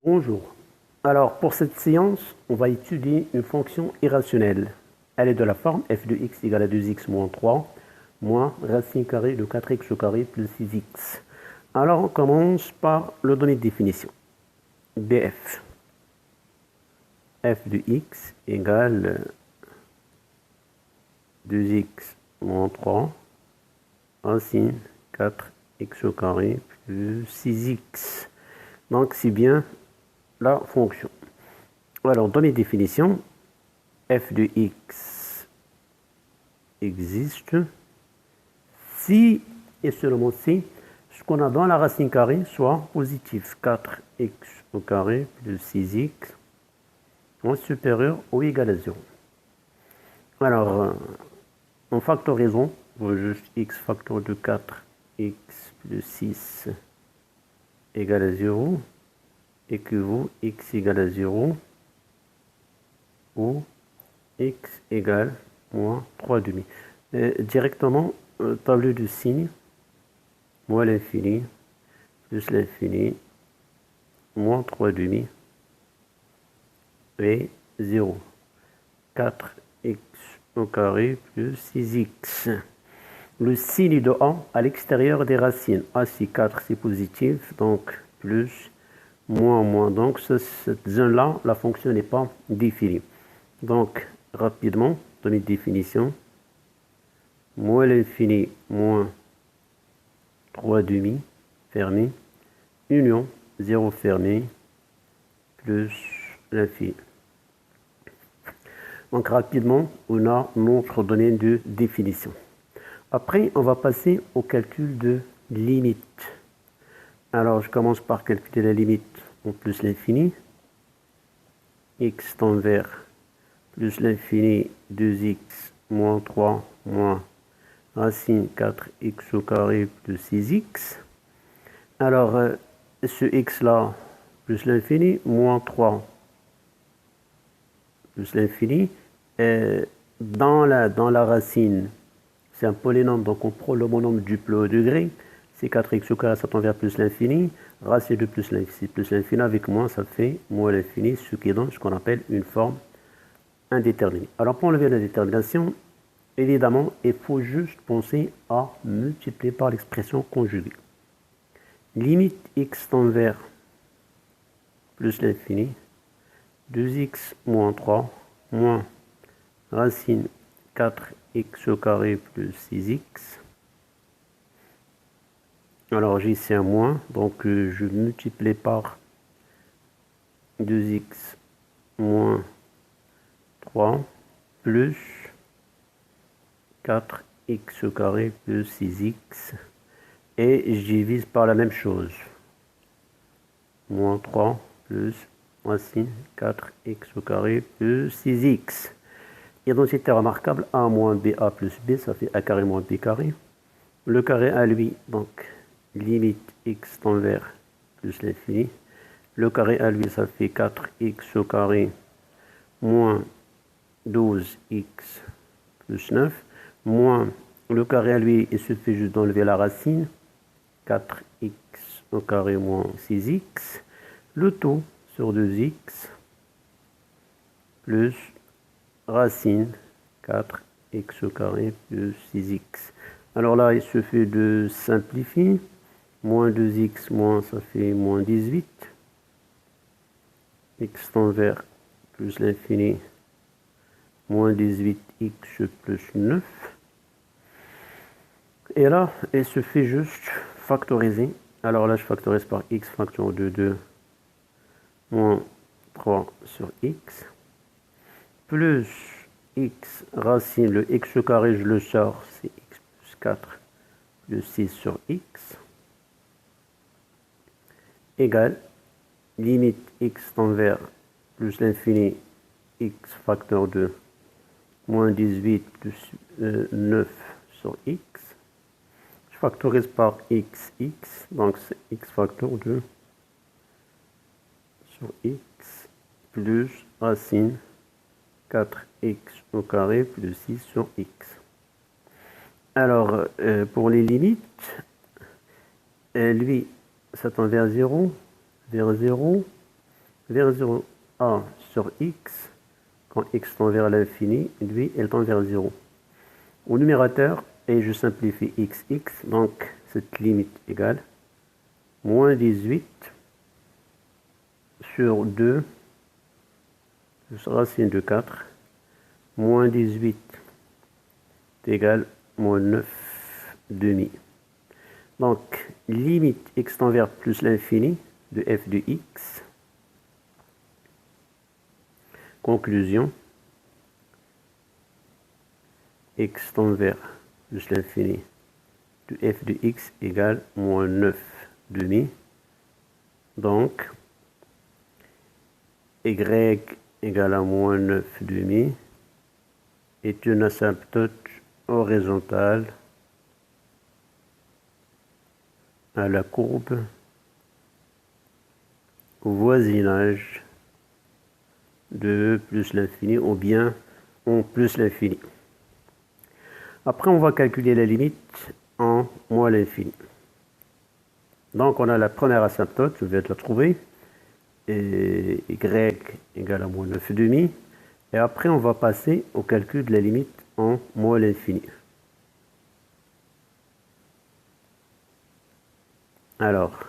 Bonjour. Alors, pour cette séance, on va étudier une fonction irrationnelle. Elle est de la forme f de x égale à 2x moins 3 moins racine carrée de 4x au carré plus 6x. Alors, on commence par le donner de définition. Bf. F de x égale 2x moins 3 racine 4x au carré plus 6x. Donc, c'est bien la fonction. Alors, dans les définitions, f de x existe si et seulement si ce qu'on a dans la racine carrée soit positif. 4x au carré plus 6x est supérieur ou égal à 0. Alors, en factorisant, on juste x facteur de 4x plus 6 égale à 0 équivaut x égale à 0 ou x égale moins 3 demi. Directement, tableau de signes, moins l'infini, plus l'infini, moins 3 demi, et 0. 4x au carré plus 6x. Le signe de A à l'extérieur des racines. A c'est 4, c'est positif, donc plus, moins, moins. Donc cette zone-là, la fonction n'est pas définie. Donc, rapidement, dans les définitions, moins l'infini, moins 3 demi, fermé, union, 0 fermé, plus l'infini. Donc, rapidement, on a notre donnée de définition. Après, on va passer au calcul de limite. Alors, je commence par calculer la limite en plus l'infini. X tend vers plus l'infini 2x moins 3 moins racine 4x au carré plus 6x. Alors, ce x-là, plus l'infini, moins 3 plus l'infini, dans la racine, c'est un polynôme, donc on prend le monôme du plus haut degré, c'est 4x au carré, ça tend vers plus l'infini, racine de plus l'infini, avec moins, ça fait moins l'infini, ce qui donne ce qu'on appelle une forme indéterminée. Alors, pour enlever la détermination, évidemment, il faut juste penser à multiplier par l'expression conjuguée. Limite x tend vers plus l'infini, 2x moins 3 moins racine 4x au carré plus 6x. Alors j'ai ici un moins, donc je multiplie par 2x moins 3 plus 4x au carré plus 6x. Et je divise par la même chose. Moins 3 plus racine 4x au carré plus 6x. Identité remarquable, a moins ba plus b, ça fait a carré moins b carré. Le carré à lui, donc limite x tend vers plus l'infini. Le carré à lui, ça fait 4x au carré moins 12x plus 9. Moins le carré à lui, il suffit juste d'enlever la racine. 4x au carré moins 6x. Le tout sur 2x plus racine 4x au carré plus 6x. Alors là, il suffit de simplifier. Moins 2x moins, ça fait moins 18. X tend vers plus l'infini, moins 18x plus 9. Et là, il suffit juste factoriser. Alors là, je factorise par x facteur de 2 moins 3 sur x plus x racine, le x au carré, je le sors, c'est x plus 4 plus 6 sur x égale limite x tend vers plus l'infini x facteur de moins 18 plus 9 sur x. Je factorise par x, donc c'est x facteur de sur x plus racine 4x au carré plus 6 sur x. Alors, pour les limites, lui, ça tend vers 0, vers 0. A sur x, quand x tend vers l'infini, lui, elle tend vers 0. Au numérateur, et je simplifie x, donc cette limite égale moins 18 sur 2, racine de 4, moins 18 égale moins 9 demi. Donc, limite x tend vers plus l'infini de f de x. Conclusion, x tend vers plus l'infini de f de x égale moins 9 demi. Donc, y égale à moins 9 demi est une asymptote horizontale à la courbe au voisinage de plus l'infini ou bien en plus l'infini. Après, on va calculer la limite en moins l'infini. Donc, on a la première asymptote, je vais la trouver, et y égale à moins 9 demi. Et après, on va passer au calcul de la limite en moins l'infini. Alors,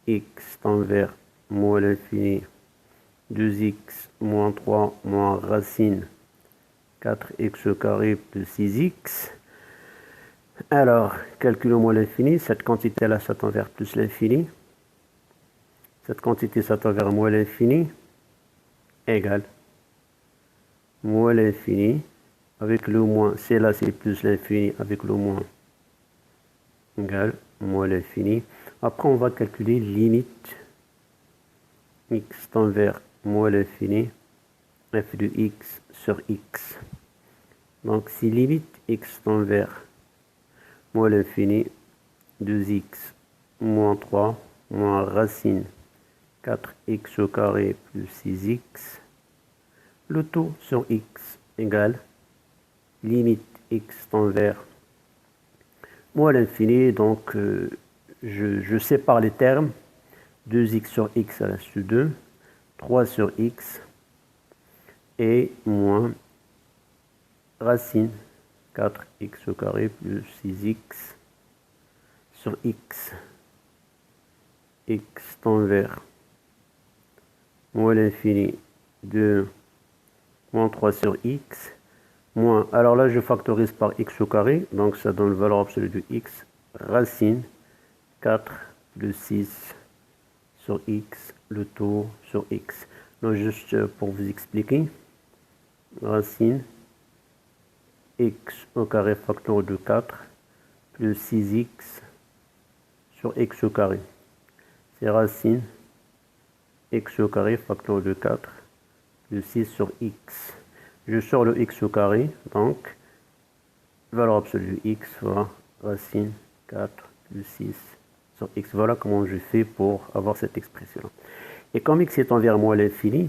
x tend vers moins l'infini, 2x moins 3 moins racine 4x au carré plus 6x. Alors, calculons moins l'infini. Cette quantité-là, ça tend vers plus l'infini. Cette quantité, ça tend vers moins l'infini. Égale moins l'infini avec le moins. C'est là, c'est plus l'infini avec le moins. Égale moins l'infini. Après, on va calculer limite x tend vers moins l'infini f de x sur x. Donc, si limite x tend vers moins l'infini, 2x moins 3 moins racine 4x au carré plus 6x, le tout sur x égale limite x tend vers moins l'infini. Donc, je sépare les termes. 2x sur x à la suite 2, 3 sur x et moins racine 4x au carré plus 6x sur x. X tend vers moins l'infini 2 moins 3 sur x moins, alors là je factorise par x au carré, donc ça donne valeur absolue de x, racine 4 plus 6 sur x, le tout sur x. Donc juste pour vous expliquer, racine x au carré facteur de 4 plus 6x sur x au carré. C'est racine x au carré facteur de 4 plus 6 sur x. Je sors le x au carré, donc valeur absolue de x fois racine 4 plus 6 sur x. Voilà comment je fais pour avoir cette expression. Et comme x est envers moins l'infini,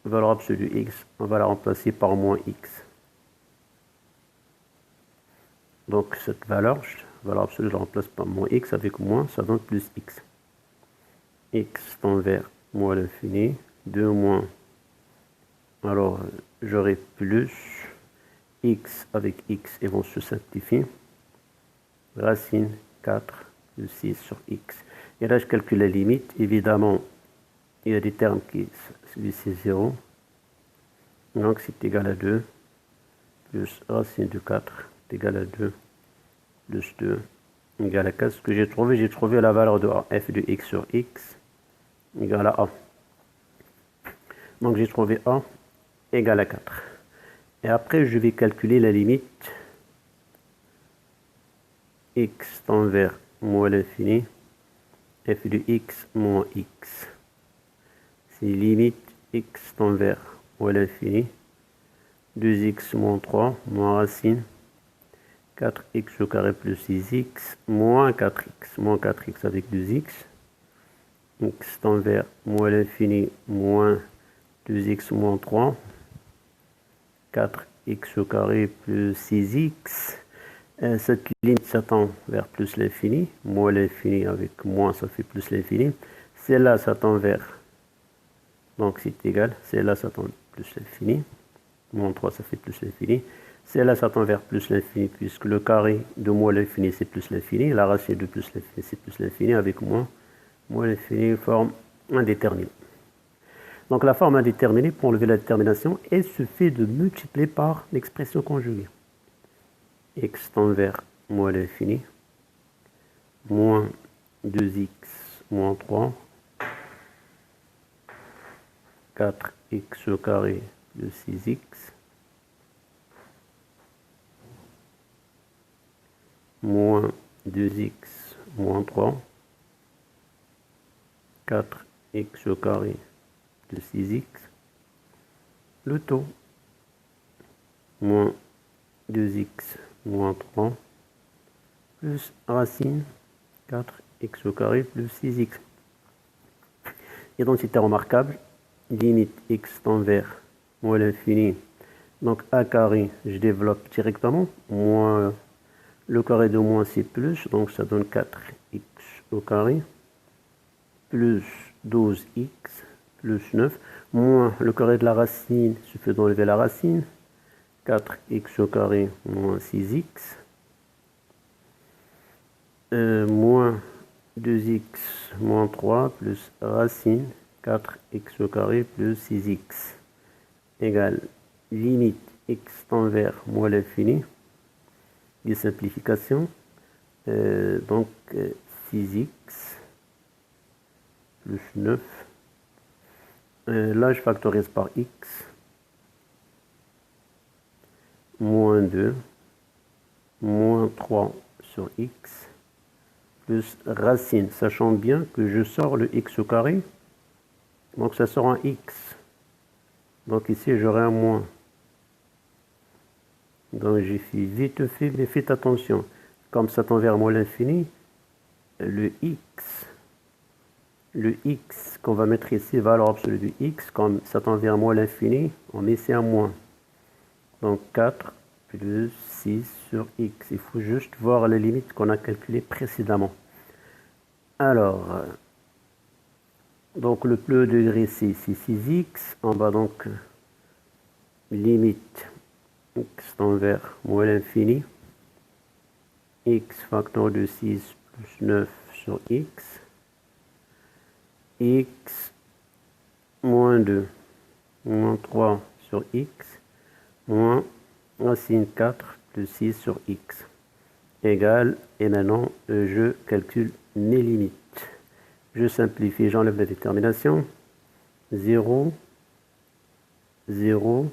valeur absolue de x, on va la remplacer par moins x. Donc cette valeur absolue, je la remplace par moins x avec moins, ça donne plus x. X tend vers moins l'infini, 2 moins, alors j'aurai plus x avec x, et vont se simplifier, racine 4 plus 6 sur x. Et là je calcule la limite, évidemment il y a des termes qui, celui-ci 0, donc c'est égal à 2, plus racine de 4 est égal à 2, plus 2, égale à 4. Ce que j'ai trouvé la valeur de f de x sur x, égale à a. Donc j'ai trouvé a égale à 4. Et après, je vais calculer la limite x tend vers moins l'infini, f de x moins x. C'est limite x tend vers moins l'infini, 2x moins 3 moins racine 4x au carré plus 6x moins 4x avec 2x. X tend vers moins l'infini moins 2x moins 3, 4x au carré plus 6x. Cette limite s'attend vers plus l'infini. Moins l'infini avec moins, ça fait plus l'infini. Celle-là s'attend vers Donc c'est égal, celle-là ça tend plus l'infini, moins 3 ça fait plus l'infini, celle-là ça tend vers plus l'infini, puisque le carré de moins l'infini c'est plus l'infini, la racine de plus l'infini c'est plus l'infini, avec moins l'infini forme indéterminée. Donc la forme indéterminée, pour enlever la détermination, elle se fait de multiplier par l'expression conjuguée. X tend vers moins l'infini, moins 2x moins 3, 4x au carré plus 6x, moins 2x moins 3, 4x au carré plus 6x, le taux, moins 2x moins 3, plus racine 4x au carré plus 6x. Identité remarquable, limite x tend vers moins l'infini, donc a carré, je développe directement, moins le carré de moins c'est plus, donc ça donne 4x au carré, plus 12x, plus 9, moins le carré de la racine, je fais d'enlever la racine, 4x au carré moins 6x, moins 2x moins 3 plus racine 4x au carré plus 6x égale limite x tend vers moins l'infini, des simplifications, donc 6x plus 9, là je factorise par x, moins 2, moins 3 sur x, plus racine, sachant bien que je sors le x au carré, donc ça sort un x. Donc ici j'aurai un moins. Donc j'ai fait vite fait, mais faites attention. Comme ça tend vers moins l'infini, le x qu'on va mettre ici, valeur absolue du x, comme ça tend vers moins l'infini, on met ici un moins. Donc 4 plus 6 sur x. Il faut juste voir les limites qu'on a calculées précédemment. Alors, donc le plus haut degré c'est 6x, en bas donc limite x tend vers moins l'infini, x facteur de 6 plus 9 sur x, x moins 2, moins 3 sur x, moins racine 4 plus 6 sur x, égale, et maintenant je calcule mes limites. Je simplifie, j'enlève la détermination, 0, 0,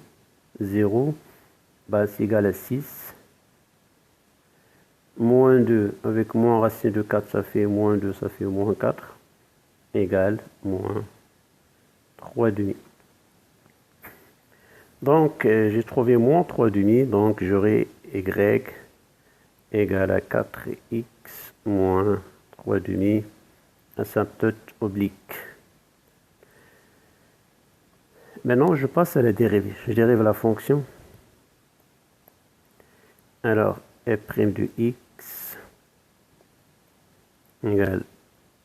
0, bah, c'est égal à 6, moins 2, avec moins racine de 4, ça fait moins 2, ça fait moins 4, égale moins 3 demi. Donc, j'ai trouvé moins 3 demi, donc j'aurai y égale à 4x moins 3 demi asymptote oblique. Maintenant, je passe à la dérivée. Je dérive la fonction. Alors, f' de x égale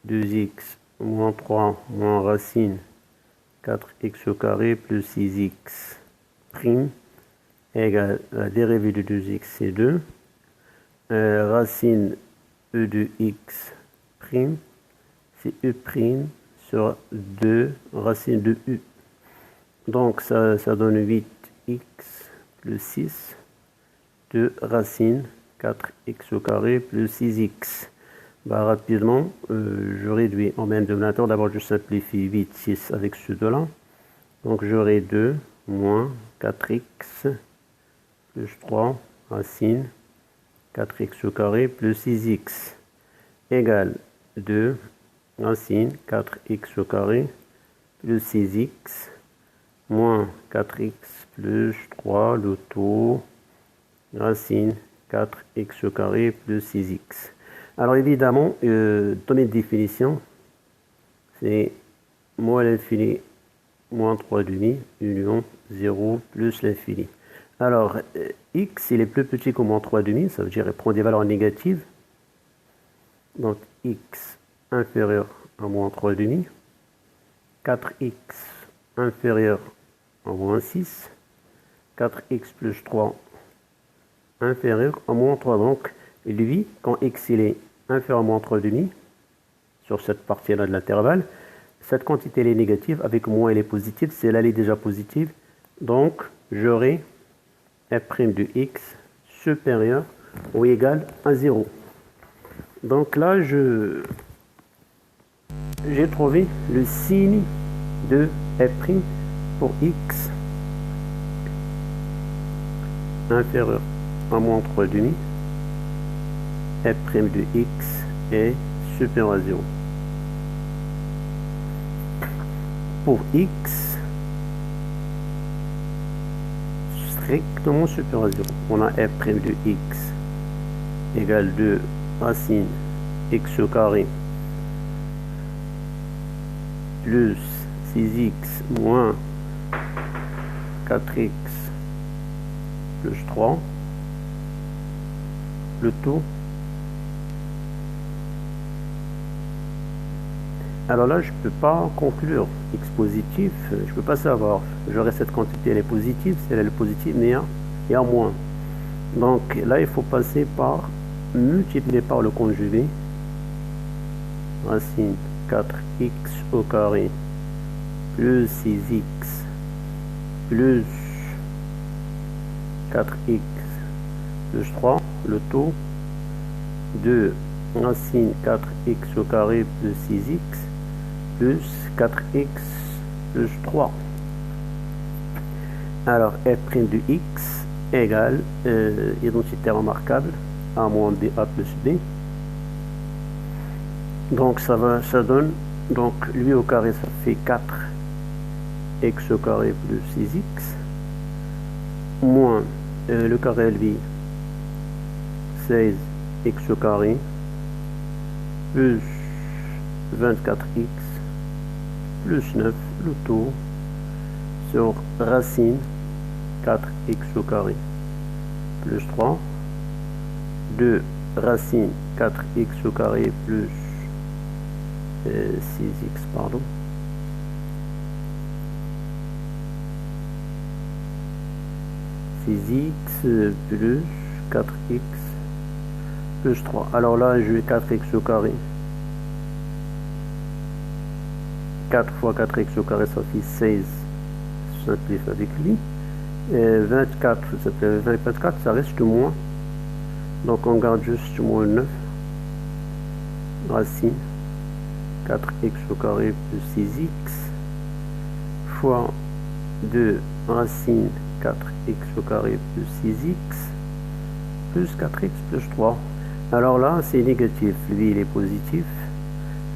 2x moins 3 moins racine 4x au carré plus 6x prime égale la dérivée de 2x c'est 2. Racine e de x prime, c'est e prime sur 2 racine de u. Donc ça donne 8x plus 6 de racine 4x au carré plus 6x. Bah, rapidement, je réduis en même dénominateur. D'abord, je simplifie 8, 6 avec ce 2-là. Donc j'aurai 2 moins 4x plus 3 racine 4x au carré plus 6x égale 2 racine 4x au carré plus 6x moins 4x plus 3, le tout, racine 4x au carré plus 6x. Alors évidemment, dans mes définitions, c'est moins l'infini moins 3 demi, union 0 plus l'infini. Alors, x, il est plus petit que moins 3 demi, ça veut dire qu'il prend des valeurs négatives. Donc, x inférieur à moins 3 demi. 4x inférieur à moins 6, 4x plus 3 inférieur à moins 3. Donc, lui, quand x il est inférieur à moins 3,5, sur cette partie-là de l'intervalle, cette quantité elle est négative, avec moins elle est positive, celle-là elle est déjà positive, donc j'aurai f' de x supérieur ou égal à 0. Donc là, j'ai trouvé le signe de f' pour x inférieur à moins 3,5, f' de x est supérieur à 0. Pour x strictement supérieur à 0, on a f' de x égale 2 racine x au carré plus 6x moins 4x plus 3, le tout. Alors là, je ne peux pas conclure x positif, je ne peux pas savoir. J'aurai cette quantité, elle est positive, si elle est positive, mais il y a moins. Donc là, il faut passer par multiplier par le conjugué. Racine 4x au carré plus 6x plus 4x plus 3, le tout de racine 4x au carré plus 6x plus 4x plus 3. Alors f' de x égale identité remarquable a moins b a plus b. Donc ça donne, donc lui au carré ça fait 4x au carré plus 6x moins le carré lui 16x au carré plus 24x plus 9, le tout sur racine 4x au carré plus 3, 2 racine 4x au carré plus 6x, pardon, x plus 4x plus 3. Alors là, je vais 4x au carré. 4 fois 4x au carré, ça fait 16. Je simplifie avec lui. Et 24, ça fait 24, ça reste moins. Donc on garde juste moins 9. Racine 4x au carré plus 6x fois 2 racine 4x au carré plus 6x plus 4x plus 3. Alors là, c'est négatif. Lui, il est positif.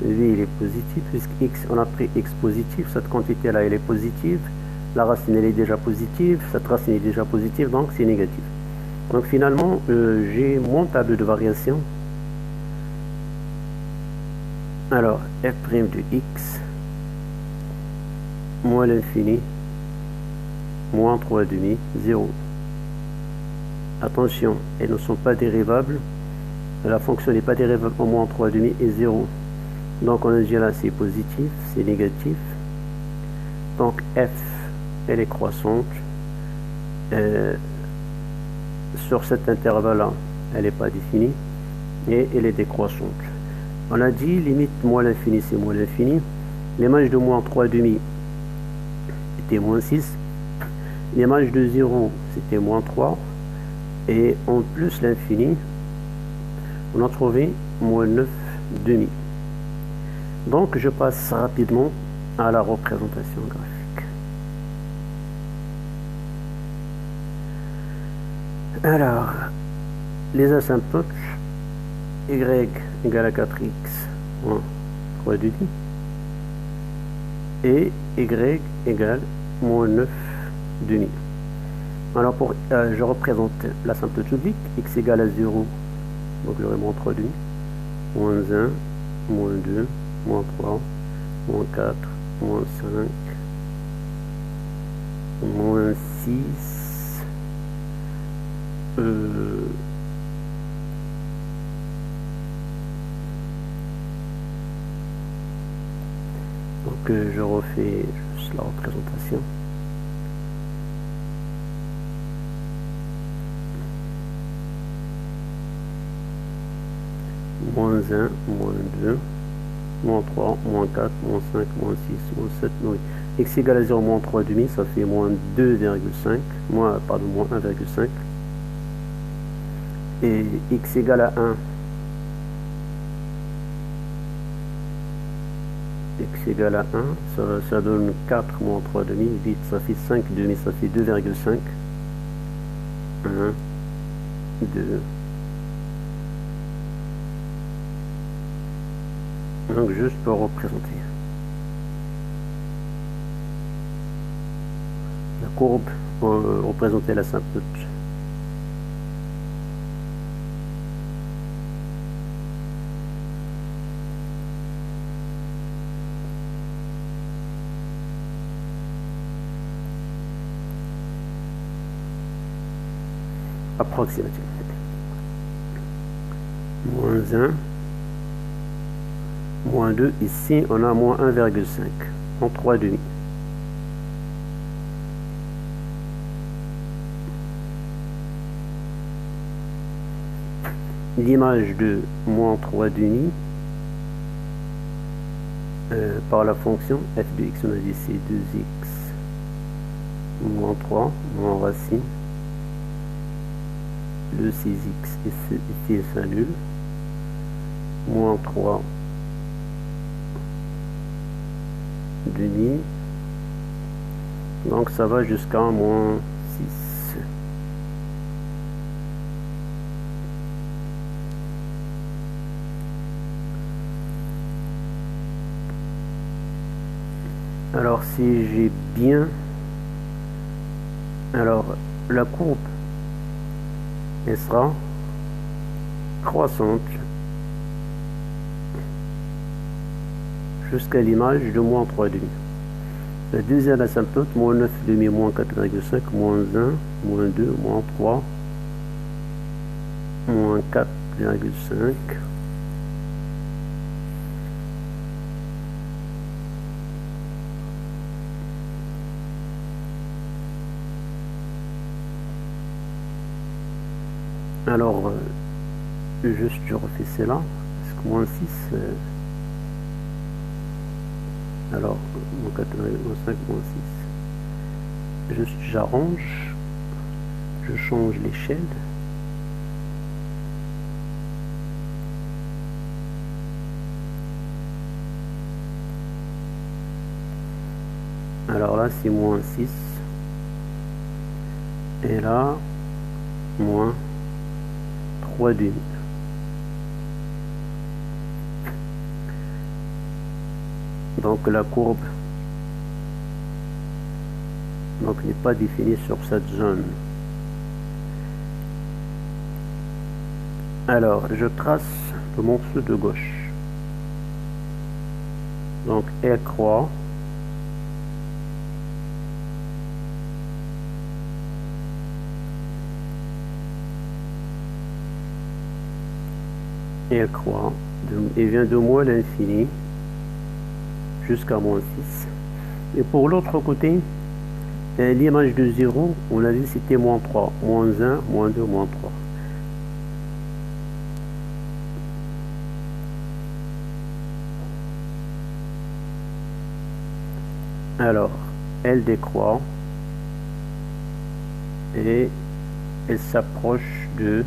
Lui, il est positif, puisque x, on a pris x positif. Cette quantité-là, elle est positive. La racine, elle est déjà positive. Cette racine est déjà positive, donc c'est négatif. Donc finalement, j'ai mon tableau de variation. Alors, f' de x moins l'infini moins 3,5, 0. Attention, elles ne sont pas dérivables. La fonction n'est pas dérivable au moins 3,5 et 0. Donc on a dit là c'est positif, c'est négatif. Donc f, elle est croissante. Sur cet intervalle-là, elle n'est pas définie. Et elle est décroissante. On a dit limite moins l'infini, c'est moins l'infini. L'image de moins 3,5 était moins 6. L'image de 0, c'était moins 3. Et en plus l'infini, on a trouvé moins 9,5. Donc je passe rapidement à la représentation graphique. Alors, les asymptotes, y égale à 4x moins 3,5 et y égale moins 9,5. Alors je représente l'asymptote publique, x égale à 0, donc j'aurai moins 3,5, moins 1, moins 2, moins 3, moins 4, moins 5, moins 6, donc je refais, je recommence la représentation. Moins 1, moins 2, moins 3, moins 4, moins 5, moins 6, moins 7, moins 8. X égale à 0, moins 3,5, ça fait moins 2,5, moins 1,5. Et x égale à 1. X égale à 1, ça donne 4 moins 3,5, vite, ça fait 5,5, ça fait 2,5. 1, 2. Donc juste pour représenter. La courbe pour représenter la symptote. Approximativement. Moins 1. Moins 2, ici on a moins 1,5 en 3,5. L'image de moins 3,5 par la fonction f de x, on a dit c'est 2x moins 3 moins racine le 6x ici s'annule, moins 3 demi, donc ça va jusqu'à moins 6. Alors si j'ai bien, alors la courbe elle sera croissante jusqu'à l'image de moins 3,5. La deuxième asymptote, moins 9,5, moins 4,5, moins 1, moins 2, moins 3, moins 4,5. Alors, juste je refais cela, parce que moins 6, alors, moins 4, moins 5, moins 6. Juste j'arrange, je change l'échelle. Alors là, c'est moins 6. Et là, moins 3,5. Donc la courbe n'est pas définie sur cette zone. Alors je trace le morceau de gauche. Donc elle croît. Et elle croît. Et vient de moins l'infini jusqu'à moins 6. Et pour l'autre côté, l'image de 0, on a dit c'était moins 3, moins 1, moins 2, moins 3. Alors, elle décroît et elle s'approche de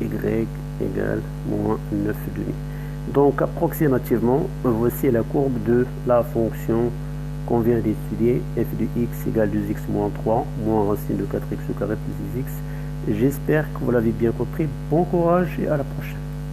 y égale moins 9,5. Donc approximativement, voici la courbe de la fonction qu'on vient d'étudier, f de x égale 2x moins 3 moins racine de 4x au carré plus 6x. J'espère que vous l'avez bien compris. Bon courage et à la prochaine.